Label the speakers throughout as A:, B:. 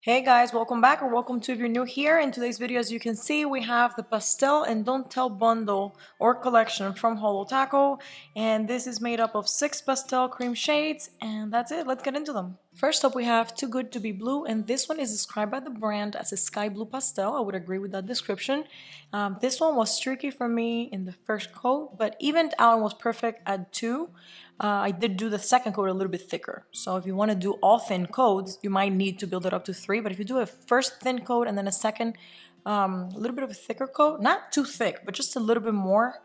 A: Hey guys, welcome back or welcome to if you're new here. In today's video, as you can see, we have the Pastel and Don't Tell bundle or collection from Holo, and this is made up of 6 pastel cream shades, and that's it. Let's get into them. First up, we have Too Good to Be Blue, and this one is described by the brand as a sky blue pastel. I would agree with that description. This one was streaky for me in the first coat, but evened out and was perfect at 2. I did do the second coat a little bit thicker. So if you want to do all thin coats, you might need to build it up to 3. But if you do a first thin coat and then a second, a little bit of a thicker coat, not too thick, but just a little bit more,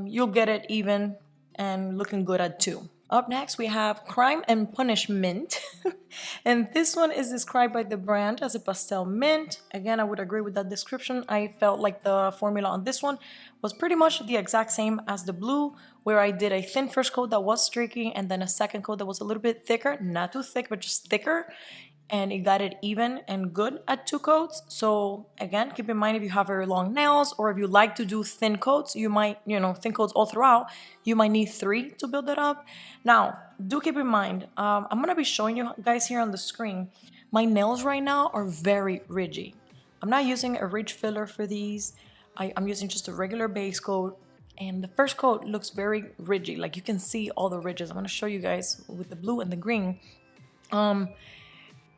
A: you'll get it even and looking good at 2. Up next, we have Crime and Punishment. And this one is described by the brand as a pastel mint. Again, I would agree with that description. I felt like the formula on this one was pretty much the exact same as the blue, where I did a thin first coat that was streaky and then a second coat that was a little bit thicker, not too thick, but just thicker. And it got it even and good at 2 coats. So again, keep in mind if you have very long nails or if you like to do thin coats, you might, thin coats all throughout, you might need 3 to build it up. Now, do keep in mind, I'm gonna be showing you guys here on the screen, my nails right now are very ridgy. I'm not using a ridge filler for these. I'm using just a regular base coat. And the first coat looks very ridgy, like you can see all the ridges. I'm gonna show you guys with the blue and the green.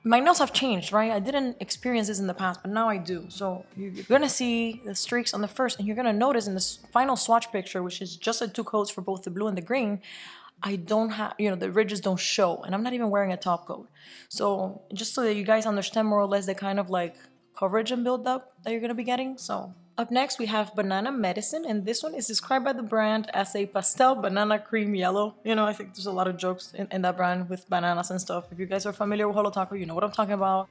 A: My nails have changed, right? I didn't experience this in the past, but now I do. So you're gonna see the streaks on the first, and you're gonna notice in this final swatch picture, which is just a 2 coats for both the blue and the green, I don't have, the ridges don't show, and I'm not even wearing a top coat. So just so that you guys understand more or less the kind of like coverage and build up that you're gonna be getting. So up next, we have Banana Medicine, and this one is described by the brand as a pastel banana cream yellow. I think there's a lot of jokes in that brand with bananas and stuff. If you guys are familiar with Holo Taco, you know what I'm talking about.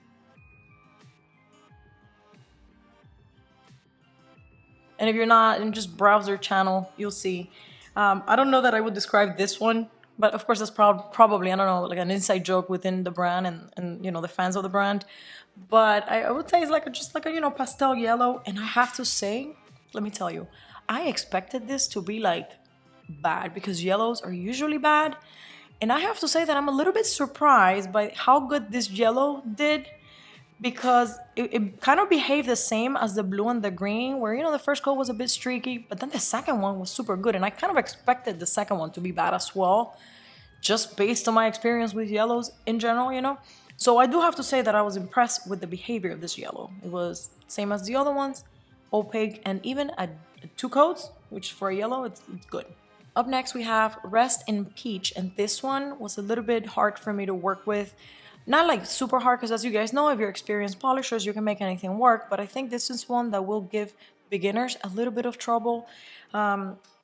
A: And if you're not, and just browse their channel, you'll see. I don't know that I would describe this one, but of course that's probably, I don't know, like an inside joke within the brand and the fans of the brand. But I would say it's just like a pastel yellow, and I have to say, let me tell you, I expected this to be like bad because yellows are usually bad, and I have to say that I'm a little bit surprised by how good this yellow did, because it kind of behaved the same as the blue and the green, where the first coat was a bit streaky, but then the second one was super good, and I kind of expected the second one to be bad as well, just based on my experience with yellows in general. So I do have to say that I was impressed with the behavior of this yellow. It was same as the other ones, opaque, and even at 2 coats, which for a yellow, it's good. Up next, we have Rest in Peach, and this one was a little bit hard for me to work with. Not like super hard, because as you guys know, if you're experienced polishers, you can make anything work, but I think this is one that will give beginners a little bit of trouble.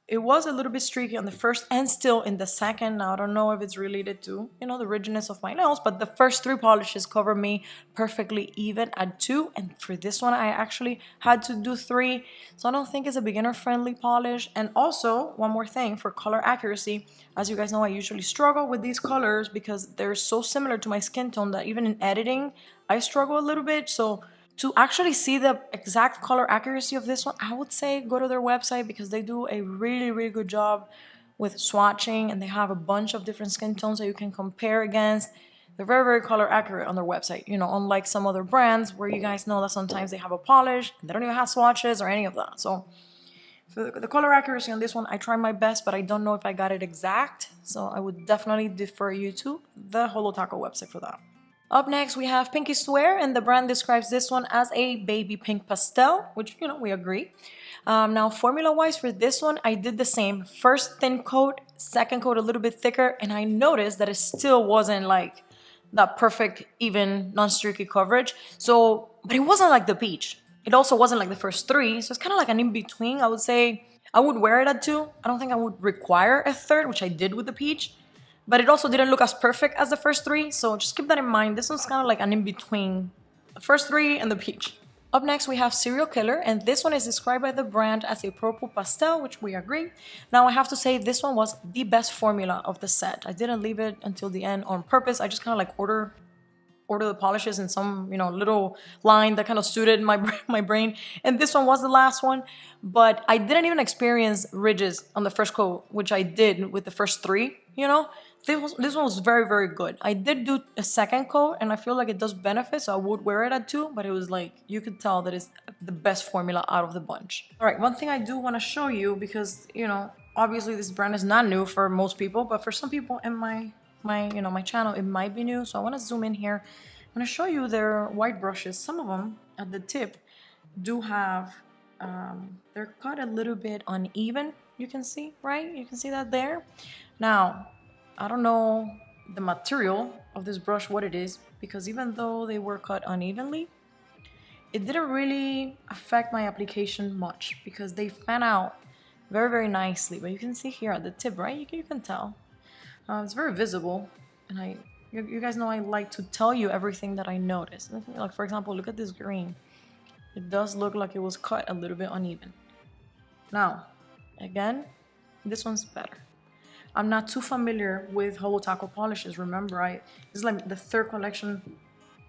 A: It was a little bit streaky on the first and still in the second. Now, I don't know if it's related to, the ridginess of my nails, but the first 3 polishes cover me perfectly even at 2. And for this one, I actually had to do 3. So I don't think it's a beginner-friendly polish. And also, one more thing, for color accuracy, as you guys know, I usually struggle with these colors because they're so similar to my skin tone that even in editing, I struggle a little bit. So to actually see the exact color accuracy of this one, I would say go to their website because they do a really, really good job with swatching, and they have a bunch of different skin tones that you can compare against. They're very, very color accurate on their website, unlike some other brands where you guys know that sometimes they have a polish, and they don't even have swatches or any of that. So for the color accuracy on this one, I tried my best, but I don't know if I got it exact. So I would definitely defer you to the Holo Taco website for that. Up next, we have Pinky Swear, and the brand describes this one as a baby pink pastel, which, we agree. Now, formula-wise for this one, I did the same. First thin coat, second coat a little bit thicker, and I noticed that it still wasn't like that perfect, even, non-streaky coverage. So, but it wasn't like the peach. It also wasn't like the first 3, so it's kind of like an in-between. I would say I would wear it at 2. I don't think I would require a 3rd, which I did with the peach. But it also didn't look as perfect as the first 3, so just keep that in mind. This one's kind of like an in-between the first 3 and the peach. Up next, we have Serial Killer, and this one is described by the brand as a purple pastel, which we agree. Now, I have to say this one was the best formula of the set. I didn't leave it until the end on purpose. I just kind of like order the polishes in some, little line that kind of suited my brain. And this one was the last one, but I didn't even experience ridges on the first coat, which I did with the first 3, this one was very, very good. I did do a second coat, and I feel like it does benefit, so I would wear it at 2, but it was like, you could tell that it's the best formula out of the bunch. All right, one thing I do want to show you, because, you know, obviously this brand is not new for most people, but for some people in my channel, it might be new. So I want to zoom in here. I'm going to show you their white brushes. Some of them at the tip do have, they're cut a little bit uneven. You can see, right? You can see that there. Now, I don't know the material of this brush, what it is, because even though they were cut unevenly, it didn't really affect my application much because they fan out very, very nicely. But you can see here at the tip, right? You can tell. It's very visible, and you guys know I like to tell you everything that I notice. Like, for example, look at this green. It does look like it was cut a little bit uneven. Now, again, this one's better. I'm not too familiar with Holo taco polishes. Remember, this is like the 3rd collection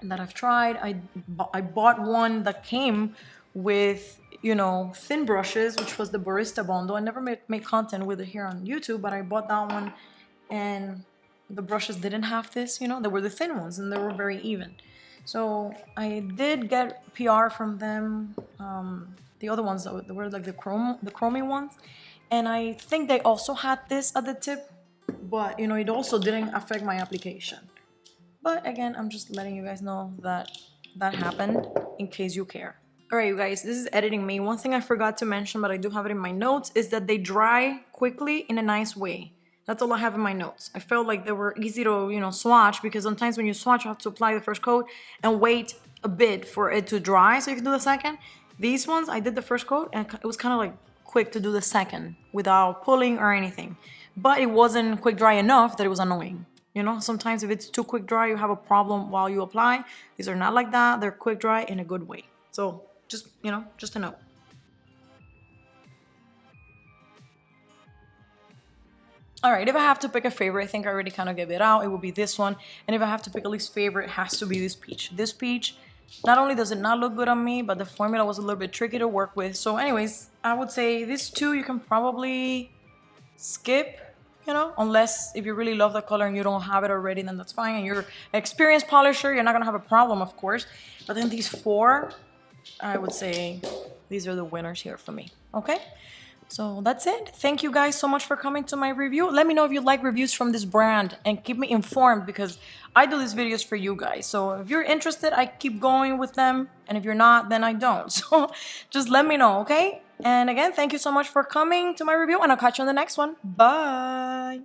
A: that I've tried. I bought one that came with, you know, thin brushes, which was the Barista Bundle. I never made content with it here on YouTube, but I bought that one, and the brushes didn't have this, you know, they were the thin ones and they were very even. So I did get PR from them, the other ones that were like the chromey ones, and I think they also had this at the tip, but you know, it also didn't affect my application. But again, I'm just letting you guys know that that happened in case you care. All right, you guys, this is editing me. One thing I forgot to mention, but I do have it in my notes, is that they dry quickly in a nice way. That's all I have in my notes. I felt like they were easy to, you know, swatch, because sometimes when you swatch, you have to apply the first coat and wait a bit for it to dry so you can do the second. These ones, I did the first coat and it was kind of like quick to do the second without pulling or anything. But it wasn't quick dry enough that it was annoying. You know, sometimes if it's too quick dry, you have a problem while you apply. These are not like that. They're quick dry in a good way. So just, you know, just a note. All right, if I have to pick a favorite, I think I already kind of gave it out. It will be this one. And if I have to pick a least favorite, it has to be this peach. This peach, not only does it not look good on me, but the formula was a little bit tricky to work with. So anyways, I would say these two you can probably skip, you know, unless if you really love the color and you don't have it already, then that's fine. And you're an experienced polisher, you're not gonna have a problem, of course. But then these 4, I would say these are the winners here for me, okay? So that's it. Thank you guys so much for coming to my review. Let me know if you like reviews from this brand and keep me informed, because I do these videos for you guys. So if you're interested, I keep going with them. And if you're not, then I don't. So just let me know, okay? And again, thank you so much for coming to my review, and I'll catch you on the next one. Bye.